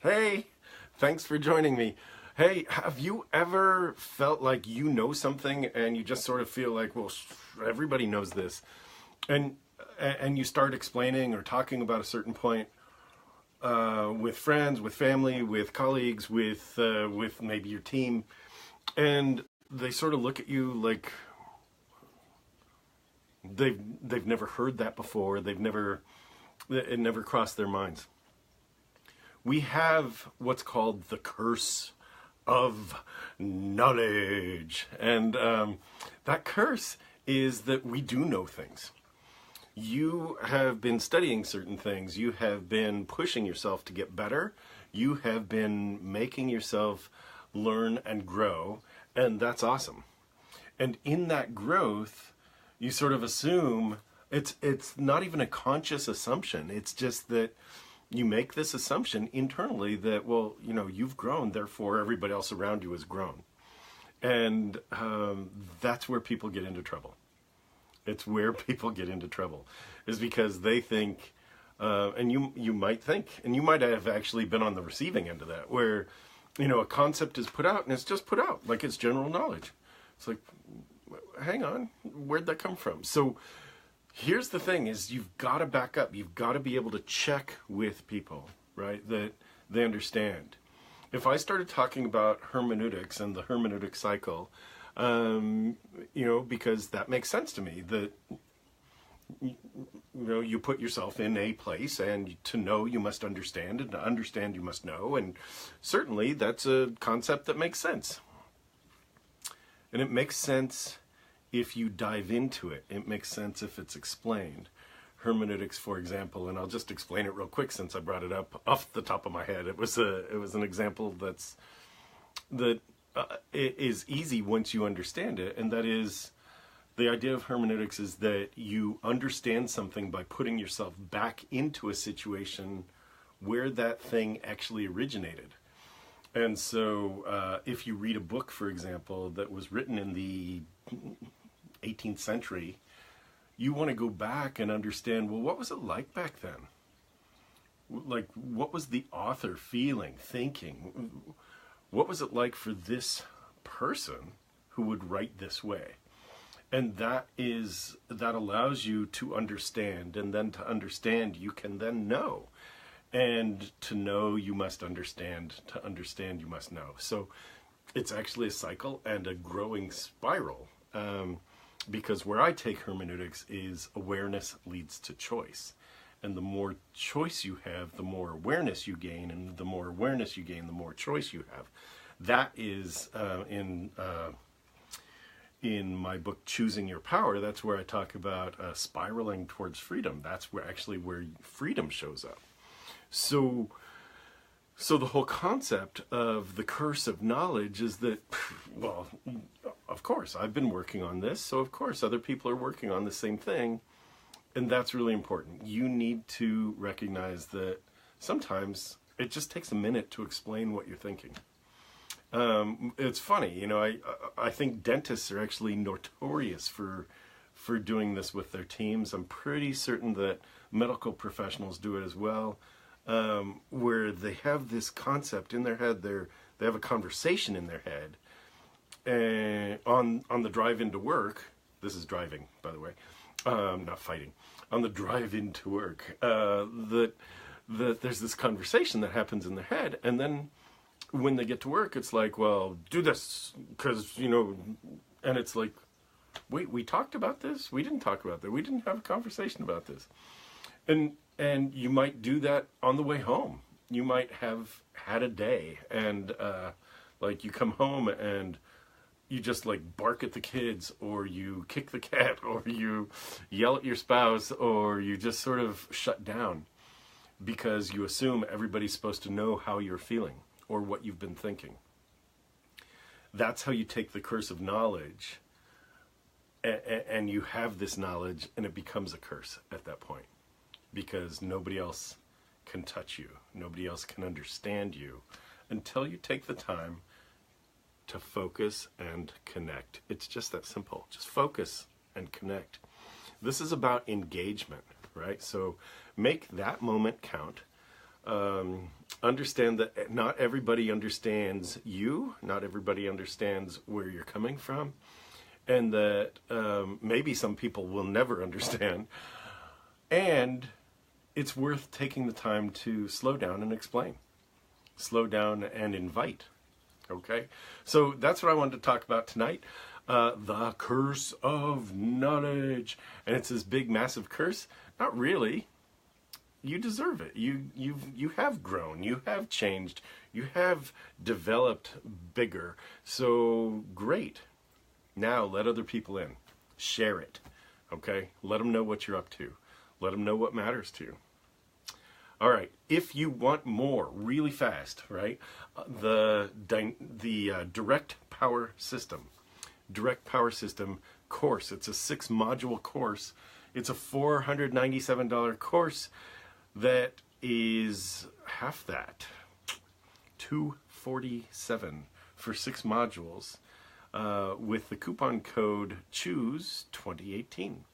Hey, thanks for joining me. Hey, have you ever felt like you know something and you just sort of feel like, well, everybody knows this, and and you start explaining or talking about a certain point with friends, with family, with colleagues, with maybe your team, and they sort of look at you like they've never heard that before. It never crossed their minds. We have what's called the curse of knowledge. And that curse is that we do know things. You have been studying certain things. You have been pushing yourself to get better. You have been making yourself learn and grow. And that's awesome. And in that growth, you sort of assume it's not even a conscious assumption. It's just that you make this assumption internally that, well, you've grown, therefore everybody else around you has grown. And that's where people get into trouble. It's where people get into trouble, is because they think, and you might think, and you might have actually been on the receiving end of that, where, a concept is put out and it's just put out, like it's general knowledge. It's like, hang on, where'd that come from? So here's the thing is you've got to back up. You've got to be able to check with people, right? That they understand. If I started talking about hermeneutics and the hermeneutic cycle, because that makes sense to me, that, you put yourself in a place, and to know you must understand, and to understand you must know. And certainly that's a concept that makes sense. And it makes sense if you dive into it. It makes sense if it's explained. Hermeneutics, for example, and I'll just explain it real quick since I brought it up off the top of my head. It was an example that is easy once you understand it, and that is the idea of hermeneutics is that you understand something by putting yourself back into a situation where that thing actually originated. And so if you read a book, for example, that was written in the 18th century, you want to go back and understand, well, what was it like back then? Like, what was the author feeling, thinking? What was it like for this person who would write this way? And that allows you to understand, and then to understand, you can then know. And to know, you must understand. To understand, you must know. So it's actually a cycle and a growing spiral. Because where I take hermeneutics is awareness leads to choice. And the more choice you have, the more awareness you gain. And the more awareness you gain, the more choice you have. That is in my book, Choosing Your Power. That's where I talk about spiraling towards freedom. That's where freedom shows up. So the whole concept of the curse of knowledge is that, well, of course, I've been working on this, so of course other people are working on the same thing, and that's really important. You need to recognize that sometimes it just takes a minute to explain what you're thinking. It's funny, I think dentists are actually notorious for doing this with their teams. I'm pretty certain that medical professionals do it as well. Where they have this concept in their head, they have a conversation in their head, and on the drive into work. This is driving, by the way, not fighting. On the drive into work, that there's this conversation that happens in their head, and then when they get to work, it's like, well, do this because and it's like, wait, we talked about this? We didn't talk about that. We didn't have a conversation about this, And you might do that on the way home. You might have had a day and you come home and you just bark at the kids, or you kick the cat, or you yell at your spouse, or you just sort of shut down because you assume everybody's supposed to know how you're feeling or what you've been thinking. That's how you take the curse of knowledge and you have this knowledge, and it becomes a curse at that point. Because nobody else can touch you. Nobody else can understand you until you take the time to focus and connect. It's just that simple. Just focus and connect. This is about engagement, right? So make that moment count. Understand that not everybody understands you, not everybody understands where you're coming from, and that maybe some people will never understand. And it's worth taking the time to slow down and explain. Slow down and invite. Okay? So that's what I wanted to talk about tonight. The curse of knowledge. And it's this big, massive curse. Not really. You deserve it. You have grown. You have changed. You have developed bigger. So great. Now let other people in. Share it. Okay? Let them know what you're up to. Let them know what matters to you. All right. If you want more really fast, right? The Direct Power System. Direct Power System course. It's a 6-module course. It's a $497 course that is half that. $247 for 6 modules with the coupon code CHOOSE2018.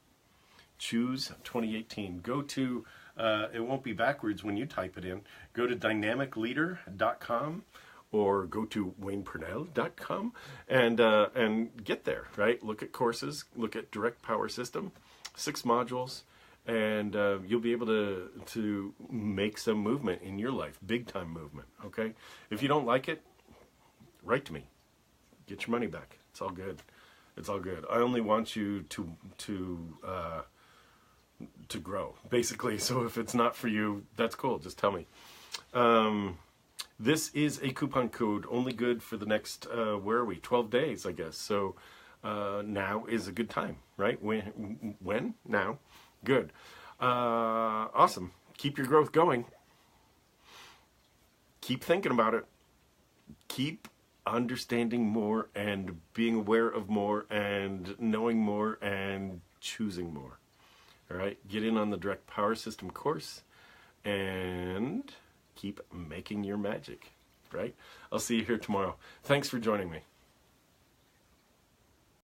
Choose 2018. Go to, it won't be backwards when you type it in. Go to dynamicleader.com or go to waynepurnell.com and get there, right? Look at courses, look at Direct Power System, 6 modules, and you'll be able to make some movement in your life, big time movement, okay? If you don't like it, write to me. Get your money back. It's all good. It's all good. I only want you to grow, basically. So if it's not for you, that's cool. Just tell me. This is a coupon code only good for the next, where are we? 12 days, I guess. So now is a good time, right? When? Now. Good. Awesome. Keep your growth going. Keep thinking about it. Keep understanding more and being aware of more and knowing more and choosing more. All right, get in on the Direct Power System course and keep making your magic, right? I'll see you here tomorrow. Thanks for joining me.